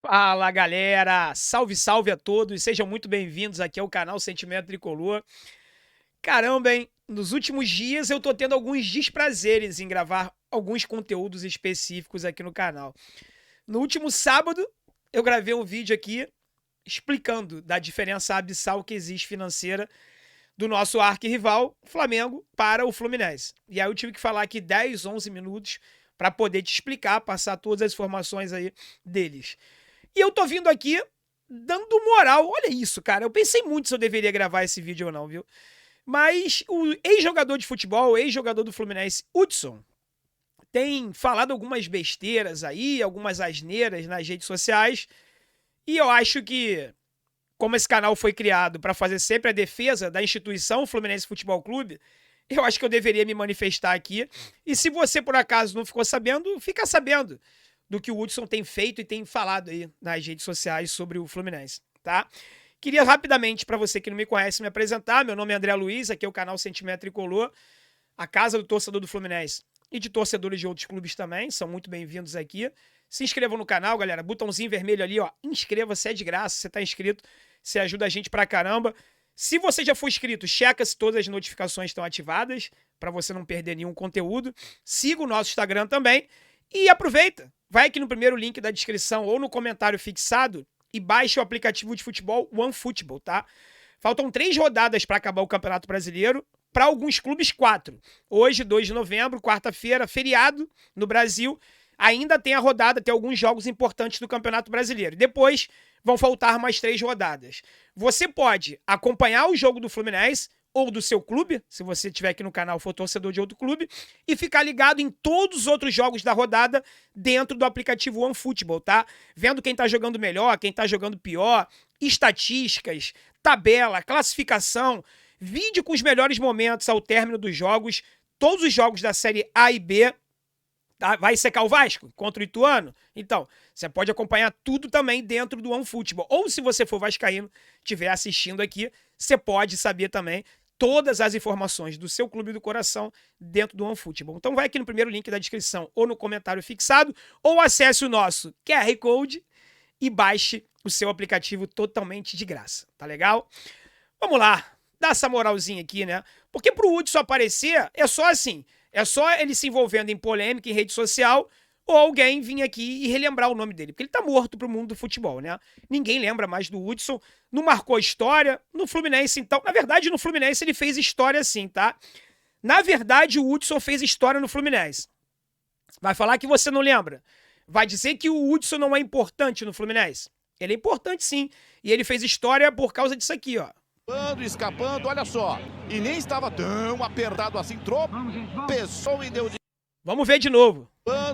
Fala galera, salve salve a todos, sejam muito bem-vindos aqui ao canal Sentimento Tricolor. Caramba, hein? Nos últimos dias eu tô tendo alguns desprazeres em gravar alguns conteúdos específicos aqui no canal. No último sábado eu gravei um vídeo aqui explicando da diferença abissal que existe financeira do nosso arquirrival Flamengo para o Fluminense. E aí eu tive que falar aqui 10, 11 minutos para poder te explicar, passar todas as informações aí deles. E eu tô vindo aqui dando moral. Olha isso, cara. Eu pensei muito se eu deveria gravar esse vídeo ou não, viu? Mas o ex-jogador de futebol, ex-jogador do Fluminense, Hudson, tem falado algumas besteiras aí, algumas asneiras nas redes sociais. E eu acho que, como esse canal foi criado para fazer sempre a defesa da instituição Fluminense Futebol Clube, eu acho que eu deveria me manifestar aqui. E se você, por acaso, não ficou sabendo, fica sabendo do que o Hudson tem feito e tem falado aí nas redes sociais sobre o Fluminense, tá? Queria rapidamente, para você que não me conhece, me apresentar. Meu nome é André Luiz, aqui é o canal Sentimento Tricolor, a casa do torcedor do Fluminense e de torcedores de outros clubes também, são muito bem-vindos aqui. Se inscrevam no canal, galera, botãozinho vermelho ali, ó, inscreva-se, é de graça, você tá inscrito, você ajuda a gente pra caramba. Se você já for inscrito, checa se todas as notificações estão ativadas, para você não perder nenhum conteúdo. Siga o nosso Instagram também e aproveita. Vai aqui no primeiro link da descrição ou no comentário fixado e baixe o aplicativo de futebol OneFootball, tá? Faltam 3 rodadas para acabar o Campeonato Brasileiro. Para alguns clubes, 4. Hoje, 2 de novembro, quarta-feira, feriado no Brasil. Ainda tem a rodada, tem alguns jogos importantes do Campeonato Brasileiro. Depois vão faltar mais 3 rodadas. Você pode acompanhar o jogo do Fluminense ou do seu clube, se você estiver aqui no canal for torcedor de outro clube, e ficar ligado em todos os outros jogos da rodada dentro do aplicativo OneFootball, tá? Vendo quem tá jogando melhor, quem tá jogando pior, estatísticas, tabela, classificação, vídeo com os melhores momentos ao término dos jogos, todos os jogos da Série A e B. Tá? Vai secar o Vasco contra o Ituano? Então, você pode acompanhar tudo também dentro do OneFootball. Ou se você for vascaíno, estiver assistindo aqui, você pode saber também todas as informações do seu clube do coração dentro do OneFootball. Então vai aqui no primeiro link da descrição ou no comentário fixado, ou acesse o nosso QR Code e baixe o seu aplicativo totalmente de graça, tá legal? Vamos lá, dá essa moralzinha aqui, né? Porque pro Hudson aparecer, é só assim, é só ele se envolvendo em polêmica em rede social ou alguém vir aqui e relembrar o nome dele, porque ele tá morto pro mundo do futebol, né? Ninguém lembra mais do Hudson, não marcou história, no Fluminense então, na verdade no Fluminense ele fez história sim, tá? Na verdade o Hudson fez história no Fluminense. Vai falar que você não lembra? Vai dizer que o Hudson não é importante no Fluminense? Ele é importante sim, e ele fez história por causa disso aqui, ó. Escapando, olha só. E nem estava tão apertado assim, tropeçou e deu de... Vamos ver de novo.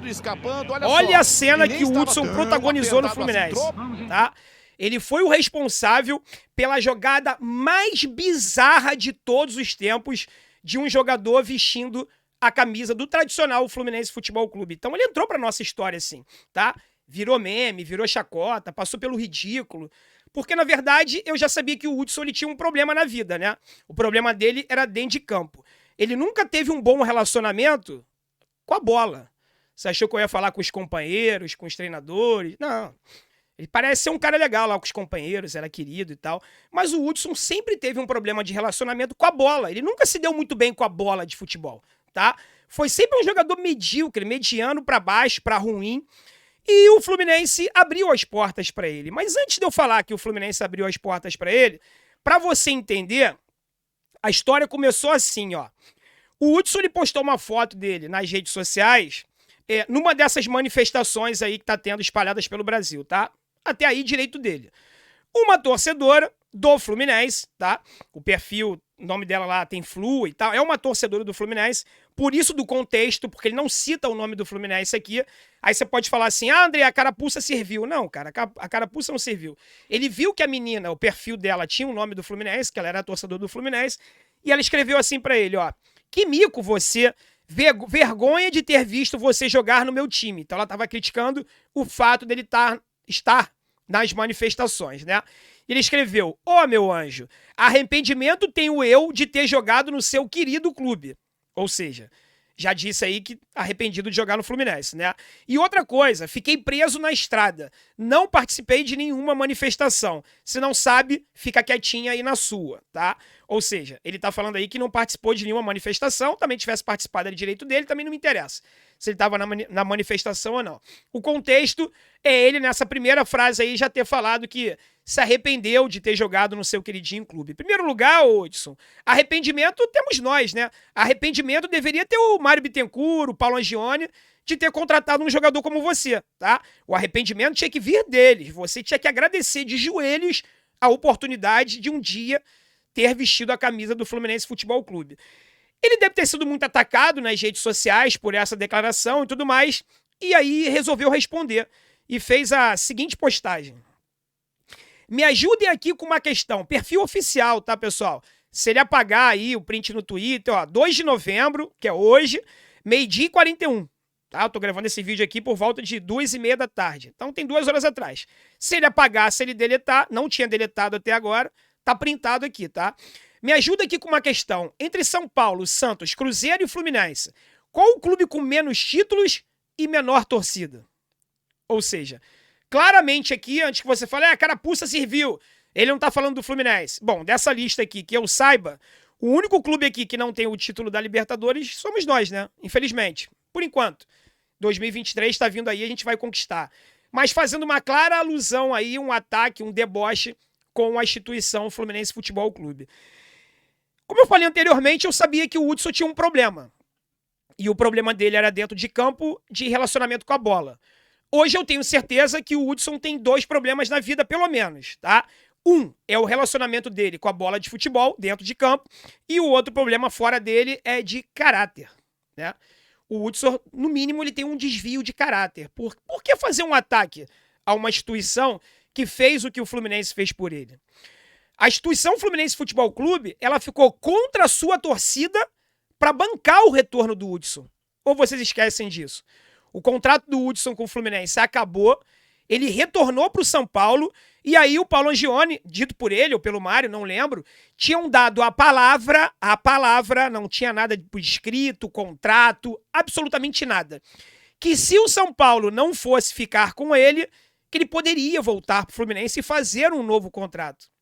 Escapando, olha só. A cena que o Hudson tão protagonizou no apertado Fluminense, assim, tá? Ele foi o responsável pela jogada mais bizarra de todos os tempos de um jogador vestindo a camisa do tradicional Fluminense Futebol Clube. Então ele entrou pra nossa história assim, tá? Virou meme, virou chacota, passou pelo ridículo. Porque, na verdade, eu já sabia que o Hudson ele tinha um problema na vida, né? O problema dele era dentro de campo. Ele nunca teve um bom relacionamento com a bola. Você achou que eu ia falar com os companheiros, com os treinadores? Não. Ele parece ser um cara legal lá com os companheiros, era querido e tal. Mas o Hudson sempre teve um problema de relacionamento com a bola. Ele nunca se deu muito bem com a bola de futebol, tá? Foi sempre um jogador medíocre, mediano pra baixo, pra ruim. E o Fluminense abriu as portas para ele. Mas antes de eu falar que o Fluminense abriu as portas para ele, para você entender, a história começou assim, ó. O Hudson ele postou uma foto dele nas redes sociais, numa dessas manifestações aí que tá tendo espalhadas pelo Brasil, tá? Até aí, direito dele. Uma torcedora do Fluminense, tá? O perfil, o nome dela lá tem Flu e tal, é uma torcedora do Fluminense, por isso do contexto, porque ele não cita o nome do Fluminense aqui. Aí você pode falar assim, ah, André, a carapuça serviu. Não, cara, a carapuça não serviu. Ele viu que a menina, o perfil dela tinha o nome do Fluminense, que ela era torcedora do Fluminense, e ela escreveu assim pra ele, ó, que mico você, vergonha de ter visto você jogar no meu time. Então ela tava criticando o fato dele estar nas manifestações, né? Ele escreveu, ó, meu anjo, arrependimento tenho eu de ter jogado no seu querido clube. Ou seja, já disse aí que arrependido de jogar no Fluminense, né? E outra coisa, fiquei preso na estrada. Não participei de nenhuma manifestação. Se não sabe, fica quietinha aí na sua, tá? Ou seja, ele tá falando aí que não participou de nenhuma manifestação, também tivesse participado era direito dele, também não me interessa se ele estava na manifestação ou não. O contexto é ele, nessa primeira frase aí, já ter falado que se arrependeu de ter jogado no seu queridinho clube. Em primeiro lugar, Hudson, arrependimento temos nós, né? Arrependimento deveria ter o Mário Bittencourt, o Paulo Angione, de ter contratado um jogador como você, tá? O arrependimento tinha que vir deles. Você tinha que agradecer de joelhos a oportunidade de um dia ter vestido a camisa do Fluminense Futebol Clube. Ele deve ter sido muito atacado nas redes sociais por essa declaração e tudo mais, e aí resolveu responder e fez a seguinte postagem. Me ajudem aqui com uma questão, perfil oficial, tá, pessoal? Se ele apagar aí o print no Twitter, ó, 2 de novembro, que é hoje, 12h41, tá? Eu tô gravando esse vídeo aqui por volta de 2h30 da tarde, então tem 2 horas atrás. Se ele apagar, se ele deletar, não tinha deletado até agora, tá printado aqui, tá? Me ajuda aqui com uma questão. Entre São Paulo, Santos, Cruzeiro e Fluminense, qual o clube com menos títulos e menor torcida? Ou seja, claramente aqui, antes que você fale, a carapuça serviu, ele não tá falando do Fluminense. Bom, dessa lista aqui, que eu saiba, o único clube aqui que não tem o título da Libertadores somos nós, né? Infelizmente. Por enquanto. 2023 tá vindo aí, a gente vai conquistar. Mas fazendo uma clara alusão aí, um ataque, um deboche com a instituição Fluminense Futebol Clube. Como eu falei anteriormente, eu sabia que o Hudson tinha um problema. E o problema dele era dentro de campo, de relacionamento com a bola. Hoje eu tenho certeza que o Hudson tem 2 problemas na vida, pelo menos, tá? Um é o relacionamento dele com a bola de futebol, dentro de campo, e o outro problema fora dele é de caráter, né? O Hudson, no mínimo, ele tem um desvio de caráter. Por que fazer um ataque a uma instituição que fez o que o Fluminense fez por ele? A instituição Fluminense Futebol Clube, ela ficou contra a sua torcida para bancar o retorno do Hudson. Ou vocês esquecem disso? O contrato do Hudson com o Fluminense acabou, ele retornou para o São Paulo, e aí o Paulo Angione, dito por ele ou pelo Mário, não lembro, tinham dado a palavra, não tinha nada por escrito, contrato, absolutamente nada. Que se o São Paulo não fosse ficar com ele, que ele poderia voltar para o Fluminense e fazer um novo contrato.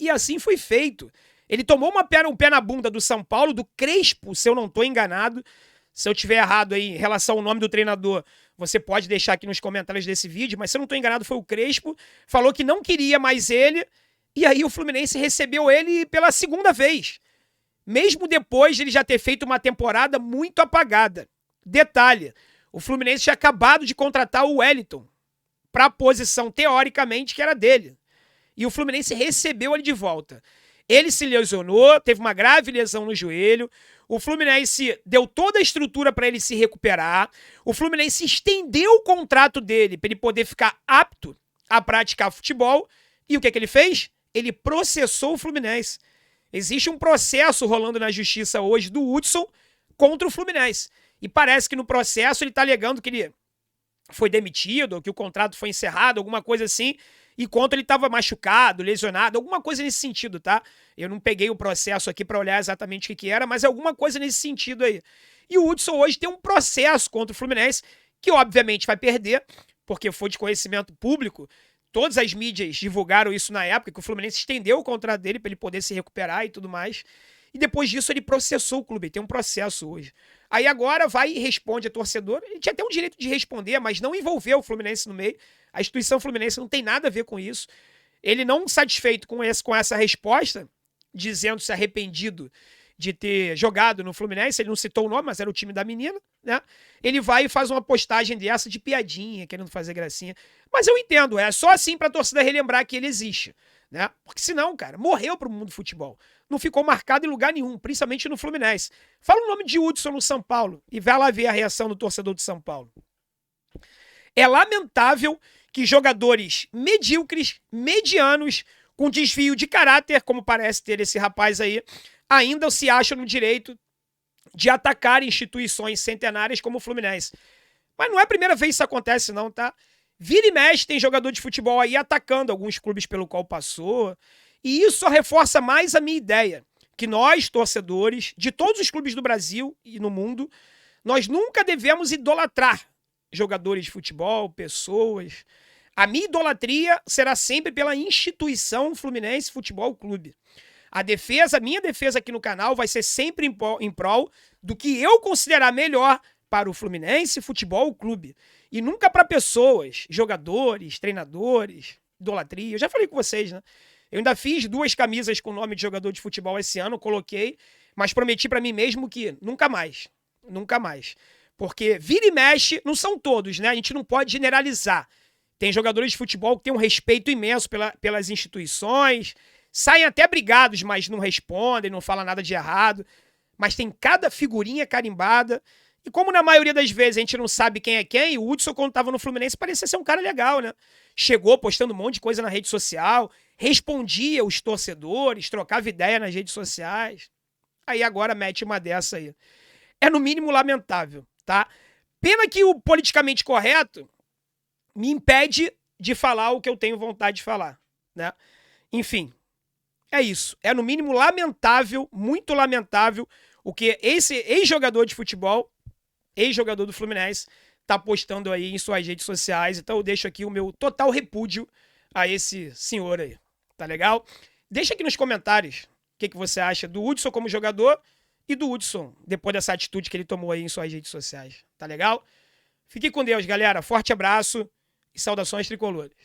E assim foi feito. Ele tomou um pé na bunda do São Paulo, do Crespo, se eu não estou enganado. Se eu tiver errado aí em relação ao nome do treinador, você pode deixar aqui nos comentários desse vídeo, mas se eu não estou enganado foi o Crespo, falou que não queria mais ele, e aí o Fluminense recebeu ele pela segunda vez. Mesmo depois de ele já ter feito uma temporada muito apagada. Detalhe, o Fluminense tinha acabado de contratar o Wellington para a posição, teoricamente, que era dele. E o Fluminense recebeu ele de volta. Ele se lesionou, teve uma grave lesão no joelho. O Fluminense deu toda a estrutura para ele se recuperar. O Fluminense estendeu o contrato dele para ele poder ficar apto a praticar futebol. E o que ele fez? Ele processou o Fluminense. Existe um processo rolando na justiça hoje do Hudson contra o Fluminense. E parece que no processo ele está alegando que ele foi demitido, ou que o contrato foi encerrado, alguma coisa assim, enquanto ele estava machucado, lesionado, alguma coisa nesse sentido, tá? Eu não peguei o processo aqui para olhar exatamente o que era, mas é alguma coisa nesse sentido aí. E o Hudson hoje tem um processo contra o Fluminense, que obviamente vai perder, porque foi de conhecimento público. Todas as mídias divulgaram isso na época, que o Fluminense estendeu o contrato dele para ele poder se recuperar e tudo mais. E depois disso ele processou o clube, ele tem um processo hoje. Aí agora vai e responde a torcedor. Ele tinha até o direito de responder, mas não envolveu o Fluminense no meio. A instituição Fluminense não tem nada a ver com isso. Ele não satisfeito com essa resposta, dizendo-se arrependido de ter jogado no Fluminense, ele não citou o nome, mas era o time da menina, né? Ele vai e faz uma postagem dessa de piadinha, querendo fazer gracinha. Mas eu entendo, é só assim pra torcida relembrar que ele existe, né? Porque senão, cara, morreu pro mundo do futebol. Não ficou marcado em lugar nenhum, principalmente no Fluminense. Fala o nome de Hudson no São Paulo e vai lá ver a reação do torcedor de São Paulo. É lamentável que jogadores medíocres, medianos, com desvio de caráter, como parece ter esse rapaz aí, ainda se acham no direito de atacar instituições centenárias como o Fluminense. Mas não é a primeira vez que isso acontece não, tá? Vira e mexe tem jogador de futebol aí atacando alguns clubes pelo qual passou. E isso só reforça mais a minha ideia, que nós, torcedores, de todos os clubes do Brasil e no mundo, nós nunca devemos idolatrar jogadores de futebol, pessoas. A minha idolatria será sempre pela instituição Fluminense Futebol Clube. Minha defesa aqui no canal vai ser sempre em prol do que eu considerar melhor para o Fluminense Futebol Clube. E nunca para pessoas, jogadores, treinadores, idolatria. Eu já falei com vocês, né? Eu ainda fiz 2 camisas com o nome de jogador de futebol esse ano, coloquei, mas prometi para mim mesmo que nunca mais. Nunca mais. Porque vira e mexe, não são todos, né? A gente não pode generalizar. Tem jogadores de futebol que têm um respeito imenso pelas instituições, saem até brigados, mas não respondem, não falam nada de errado. Mas tem cada figurinha carimbada. E como na maioria das vezes a gente não sabe quem é quem, o Hudson, quando estava no Fluminense, parecia ser um cara legal, né? Chegou postando um monte de coisa na rede social, respondia os torcedores, trocava ideia nas redes sociais. Aí agora mete uma dessa aí. É no mínimo lamentável, tá? Pena que o politicamente correto me impede de falar o que eu tenho vontade de falar, né? Enfim, é isso. É no mínimo lamentável, muito lamentável, o que esse ex-jogador de futebol, ex-jogador do Fluminense, tá postando aí em suas redes sociais. Então eu deixo aqui o meu total repúdio a esse senhor aí. Tá legal? Deixa aqui nos comentários o que você acha do Hudson como jogador e do Hudson depois dessa atitude que ele tomou aí em suas redes sociais. Tá legal? Fique com Deus, galera. Forte abraço e saudações tricolores.